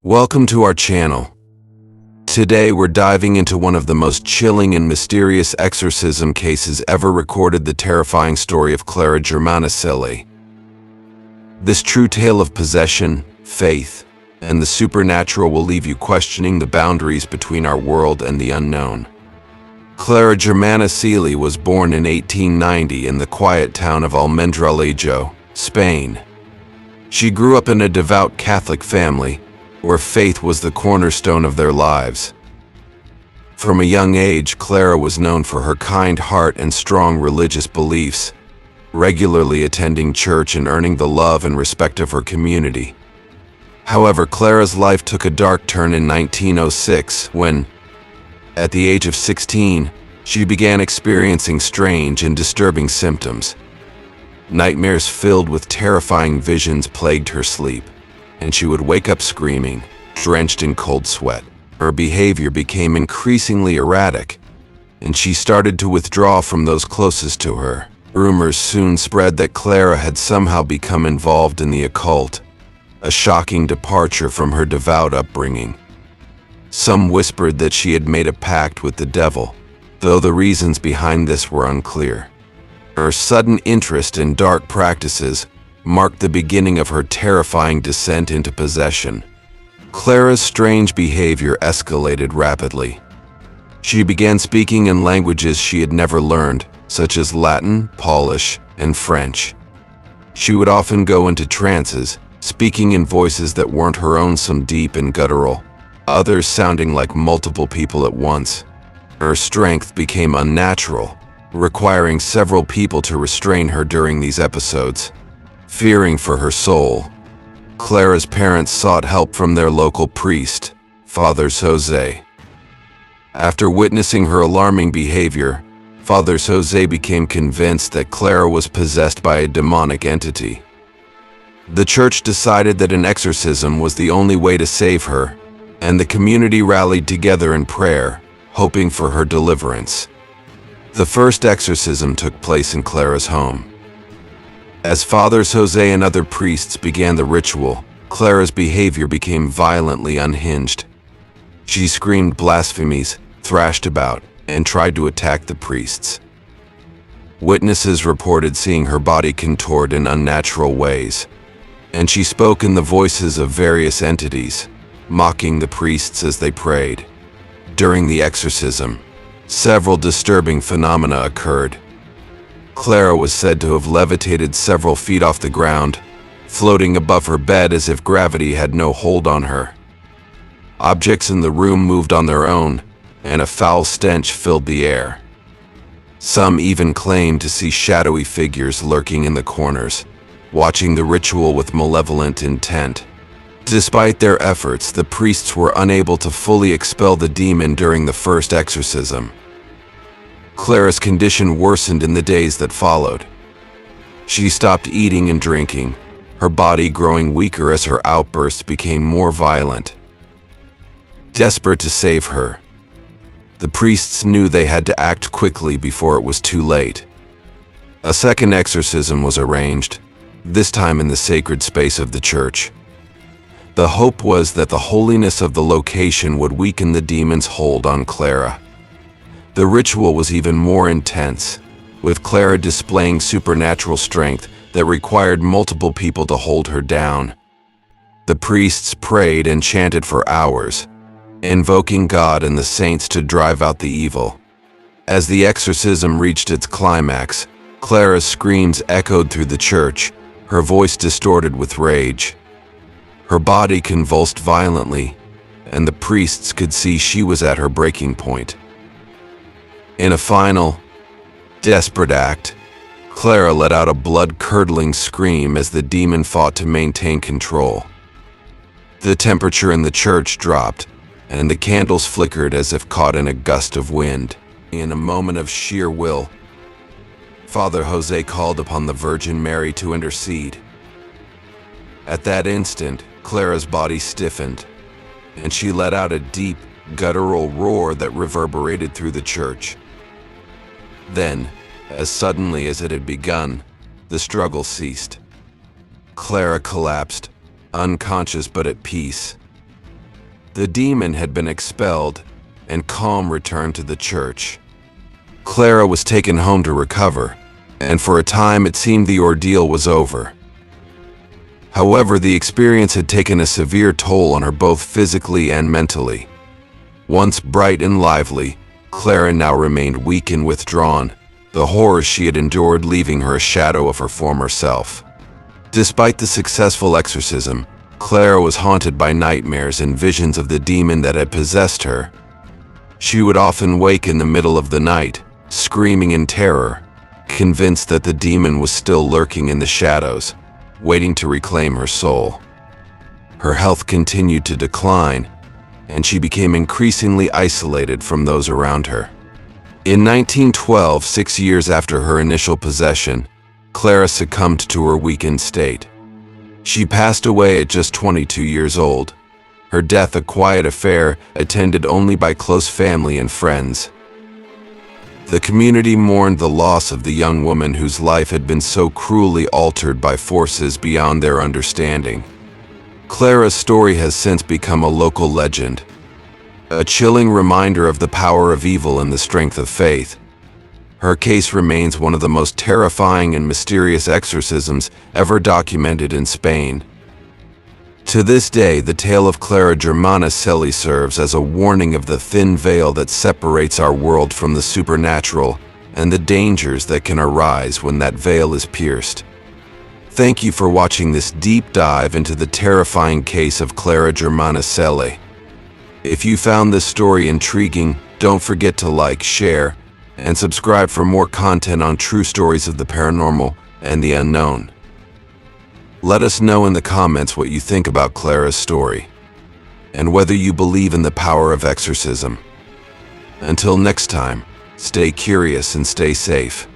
Welcome to our channel. Today we're diving into one of the most chilling and mysterious exorcism cases ever recorded, the terrifying story of Clara Germana Cele. This true tale of possession, faith, and the supernatural will leave you questioning the boundaries between our world and the unknown. Clara Germana Cele was born in 1890 in the quiet town of Almendralejo, Spain. She grew up in a devout Catholic family, where faith was the cornerstone of their lives. From a young age, Clara was known for her kind heart and strong religious beliefs, regularly attending church and earning the love and respect of her community. However, Clara's life took a dark turn in 1906 when, at the age of 16, she began experiencing strange and disturbing symptoms. Nightmares filled with terrifying visions plagued her sleep, and she would wake up screaming, drenched in cold sweat. Her behavior became increasingly erratic, and she started to withdraw from those closest to her. Rumors soon spread that Clara had somehow become involved in the occult, a shocking departure from her devout upbringing. Some whispered that she had made a pact with the devil, though the reasons behind this were unclear. Her sudden interest in dark practices marked the beginning of her terrifying descent into possession. Clara's strange behavior escalated rapidly. She began speaking in languages she had never learned, such as Latin, Polish, and French. She would often go into trances, speaking in voices that weren't her own, some deep and guttural, others sounding like multiple people at once. Her strength became unnatural, requiring several people to restrain her during these episodes. Fearing for her soul, Clara's parents sought help from their local priest, Father Jose. After witnessing her alarming behavior, Father Jose became convinced that Clara was possessed by a demonic entity. The church decided that an exorcism was the only way to save her, and the community rallied together in prayer, hoping for her deliverance. The first exorcism took place in Clara's home. As Fathers Jose and other priests began the ritual, Clara's behavior became violently unhinged. She screamed blasphemies, thrashed about, and tried to attack the priests. Witnesses reported seeing her body contort in unnatural ways, and she spoke in the voices of various entities, mocking the priests as they prayed. During the exorcism, several disturbing phenomena occurred. Clara was said to have levitated several feet off the ground, floating above her bed as if gravity had no hold on her. Objects in the room moved on their own, and a foul stench filled the air. Some even claimed to see shadowy figures lurking in the corners, watching the ritual with malevolent intent. Despite their efforts, the priests were unable to fully expel the demon during the first exorcism. Clara's condition worsened in the days that followed. She stopped eating and drinking, her body growing weaker as her outbursts became more violent. Desperate to save her, the priests knew they had to act quickly before it was too late. A second exorcism was arranged, this time in the sacred space of the church. The hope was that the holiness of the location would weaken the demon's hold on Clara. The ritual was even more intense, with Clara displaying supernatural strength that required multiple people to hold her down. The priests prayed and chanted for hours, invoking God and the saints to drive out the evil. As the exorcism reached its climax, Clara's screams echoed through the church, her voice distorted with rage. Her body convulsed violently, and the priests could see she was at her breaking point. In a final, desperate act, Clara let out a blood-curdling scream as the demon fought to maintain control. The temperature in the church dropped, and the candles flickered as if caught in a gust of wind. In a moment of sheer will, Father Jose called upon the Virgin Mary to intercede. At that instant, Clara's body stiffened, and she let out a deep, guttural roar that reverberated through the church. Then, as suddenly as it had begun, the struggle ceased. Clara collapsed, unconscious but at peace. The demon had been expelled, and calm returned to the church. Clara was taken home to recover, and for a time it seemed the ordeal was over. However, the experience had taken a severe toll on her both physically and mentally. Once bright and lively, Clara now remained weak and withdrawn, the horrors she had endured leaving her a shadow of her former self. Despite the successful exorcism, Clara was haunted by nightmares and visions of the demon that had possessed her. She would often wake in the middle of the night, screaming in terror, convinced that the demon was still lurking in the shadows, waiting to reclaim her soul. Her health continued to decline, and she became increasingly isolated from those around her. In 1912, 6 years after her initial possession, Clara succumbed to her weakened state. She passed away at just 22 years old, her death a quiet affair attended only by close family and friends. The community mourned the loss of the young woman whose life had been so cruelly altered by forces beyond their understanding. Clara's story has since become a local legend, a chilling reminder of the power of evil and the strength of faith. Her case remains one of the most terrifying and mysterious exorcisms ever documented in Spain. To this day, the tale of Clara Germana Cele serves as a warning of the thin veil that separates our world from the supernatural and the dangers that can arise when that veil is pierced. Thank you for watching this deep dive into the terrifying case of Clara Germana Cele. If you found this story intriguing, don't forget to like, share, and subscribe for more content on true stories of the paranormal and the unknown. Let us know in the comments what you think about Clara's story, and whether you believe in the power of exorcism. Until next time, stay curious and stay safe.